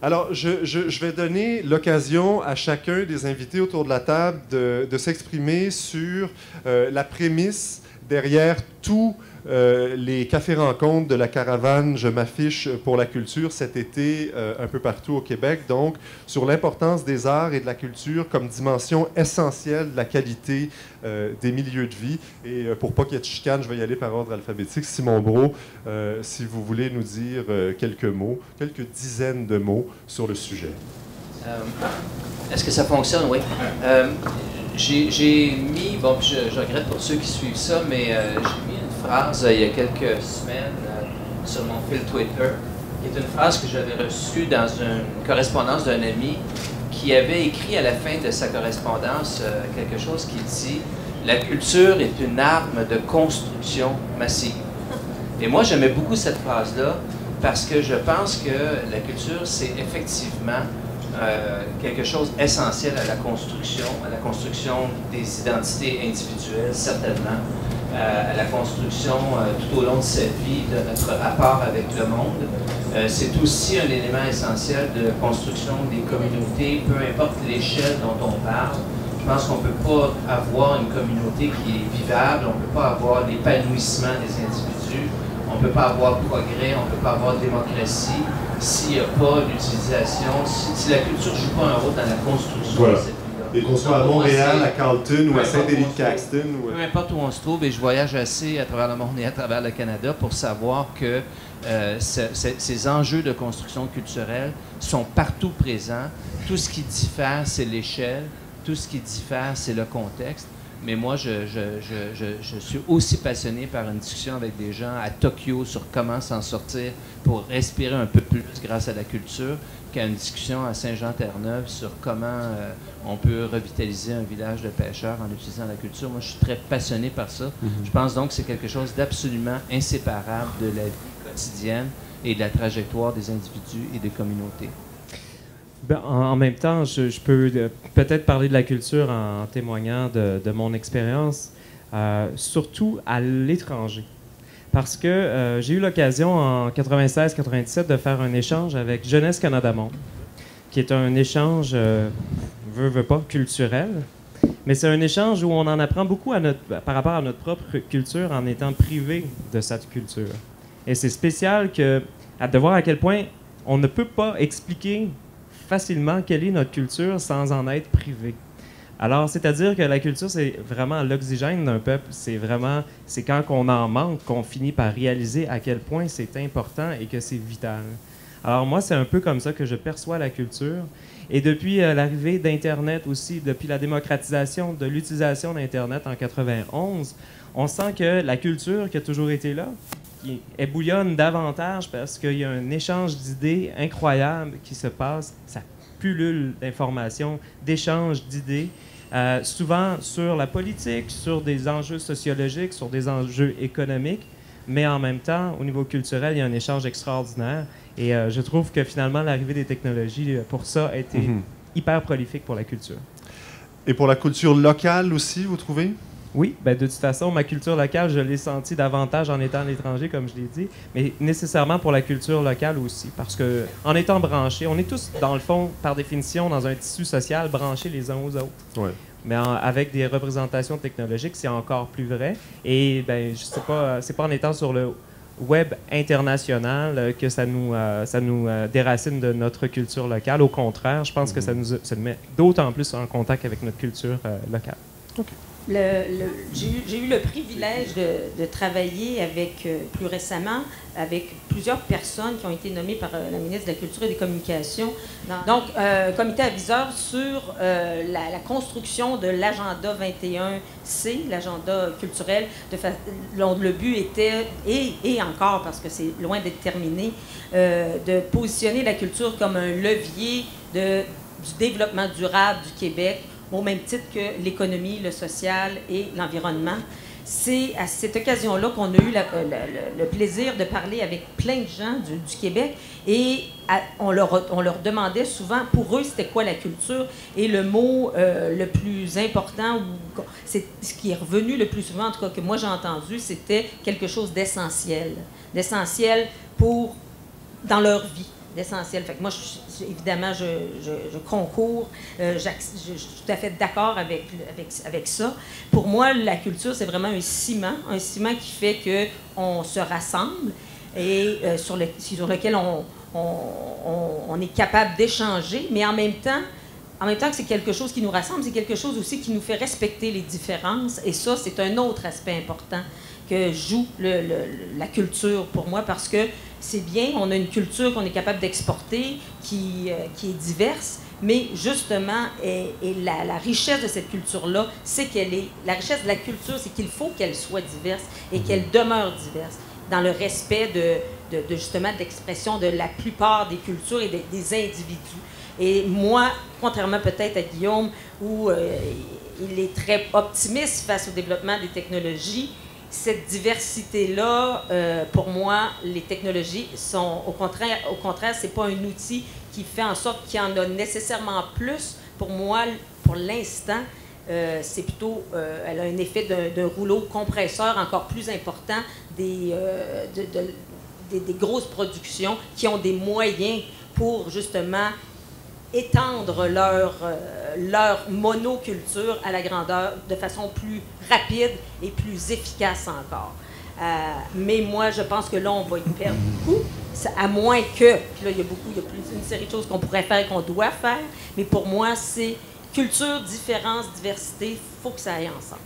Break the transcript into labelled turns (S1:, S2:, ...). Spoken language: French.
S1: Alors, je vais donner l'occasion à chacun des invités autour de la table de s'exprimer sur la prémisse derrière tous les cafés-rencontres de la caravane Je m'affiche pour la culture cet été un peu partout au Québec. Donc, sur l'importance des arts et de la culture comme dimension essentielle de la qualité des milieux de vie. Et pour pas qu'il y ait de chicane, je vais y aller par ordre alphabétique. Simon Brault, si vous voulez nous dire quelques mots, quelques dizaines de mots sur le sujet.
S2: Est-ce que ça fonctionne? Oui. J'ai mis, bon, je regrette pour ceux qui suivent ça, mais j'ai mis une phrase il y a quelques semaines sur mon fil Twitter, qui est une phrase que j'avais reçue dans une correspondance d'un ami qui avait écrit à la fin de sa correspondance quelque chose qui dit « La culture est une arme de construction massive ». Et moi, j'aimais beaucoup cette phrase-là parce que je pense que la culture, c'est effectivement quelque chose d'essentiel à la construction des identités individuelles, certainement, à la construction tout au long de sa vie, de notre rapport avec le monde. C'est aussi un élément essentiel de la construction des communautés, peu importe l'échelle dont on parle. Je pense qu'on ne peut pas avoir une communauté qui est vivable, on ne peut pas avoir l'épanouissement des individus, on ne peut pas avoir progrès, on ne peut pas avoir démocratie s'il n'y a pas d'utilisation, si la culture ne joue pas un rôle dans la construction de cette vie-là.
S1: Et qu'on soit à Montréal, à Carleton ou à Saint-Élie-de-Caxton.
S2: Peu importe où on se trouve, et je voyage assez à travers le monde et à travers le Canada pour savoir que ces enjeux de construction culturelle sont partout présents. Tout ce qui diffère, c'est l'échelle. Tout ce qui diffère, c'est le contexte. Mais moi, je suis aussi passionné par une discussion avec des gens à Tokyo sur comment s'en sortir pour respirer un peu plus grâce à la culture qu'à une discussion à Saint-Jean-Terre-Neuve sur comment on peut revitaliser un village de pêcheurs en utilisant la culture. Moi, je suis très passionné par ça. Je pense donc que c'est quelque chose d'absolument inséparable de la vie quotidienne et de la trajectoire des individus et des communautés.
S3: Ben, en même temps, je peux peut-être parler de la culture en témoignant de mon expérience, surtout à l'étranger. Parce que j'ai eu l'occasion en 96-97 de faire un échange avec Jeunesse Canada Monde, qui est un échange, veut pas, culturel. Mais c'est un échange où on en apprend beaucoup par rapport à notre propre culture en étant privé de cette culture. Et c'est spécial de voir à quel point on ne peut pas expliquer facilement quelle est notre culture sans en être privé. Alors, c'est-à-dire que la culture, c'est vraiment l'oxygène d'un peuple. C'est quand on en manque qu'on finit par réaliser à quel point c'est important et que c'est vital. Alors moi, c'est un peu comme ça que je perçois la culture. Et depuis l'arrivée d'Internet aussi, depuis la démocratisation de l'utilisation d'Internet en 91, on sent que la culture qui a toujours été là, elle bouillonne davantage parce qu'il y a un échange d'idées incroyable qui se passe. Ça pullule d'informations, d'échanges d'idées, souvent sur la politique, sur des enjeux sociologiques, sur des enjeux économiques, mais en même temps, au niveau culturel, il y a un échange extraordinaire. Et je trouve que finalement, l'arrivée des technologies, pour ça, a été hyper prolifique pour la culture.
S1: Et pour la culture locale aussi, vous trouvez?
S3: Oui, ben de toute façon, ma culture locale, je l'ai sentie davantage en étant à l'étranger, comme je l'ai dit, mais nécessairement pour la culture locale aussi, parce que en étant branchés, on est tous, dans le fond, par définition, dans un tissu social branchés les uns aux autres.
S1: Ouais.
S3: Mais avec des représentations technologiques, c'est encore plus vrai. Et ben, je sais pas, c'est pas en étant sur le web international que ça nous déracine de notre culture locale. Au contraire, je pense que ça nous met d'autant plus en contact avec notre culture locale.
S1: OK.
S4: J'ai eu le privilège de travailler plus récemment avec plusieurs personnes qui ont été nommées par la ministre de la Culture et des Communications. Donc, comité aviseur sur la construction de l'agenda 21C, l'agenda culturel. Le but était, et encore parce que c'est loin d'être terminé, de positionner la culture comme un levier du développement durable du Québec, au même titre que l'économie, le social et l'environnement. C'est à cette occasion-là qu'on a eu le plaisir de parler avec plein de gens du Québec et on leur demandait souvent, pour eux, c'était quoi la culture? Et le mot le plus important, c'est ce qui est revenu le plus souvent, en tout cas que moi j'ai entendu, c'était quelque chose d'essentiel. D'essentiel dans leur vie. l'essentiel. Fait que moi, évidemment, je concours. Je suis tout à fait d'accord avec ça. Pour moi, la culture, c'est vraiment un ciment qui fait qu'on se rassemble et sur lequel on est capable d'échanger, mais en même temps que c'est quelque chose qui nous rassemble, c'est quelque chose aussi qui nous fait respecter les différences. Et ça, c'est un autre aspect important que joue la culture pour moi, parce que c'est bien, on a une culture qu'on est capable d'exporter, qui est diverse, mais justement, la richesse de cette culture-là, c'est la richesse de la culture, c'est qu'il faut qu'elle soit diverse et qu'elle demeure diverse, dans le respect justement d'expression de la plupart des cultures et des individus. Et moi, contrairement peut-être à Guillaume, où il est très optimiste face au développement des technologies, cette diversité-là, pour moi, les technologies sont, au contraire, c'est pas un outil qui fait en sorte qu'il y en a nécessairement plus. Pour moi, pour l'instant, c'est plutôt, elle a un effet d'un rouleau compresseur encore plus important des grosses productions qui ont des moyens pour justement étendre leur monoculture à la grandeur de façon plus rapide et plus efficace encore. Mais moi, je pense que là, on va y perdre beaucoup, à moins que, puis là, il y a une série de choses qu'on pourrait faire et qu'on doit faire, mais pour moi, c'est culture, différence, diversité, il faut que ça aille ensemble.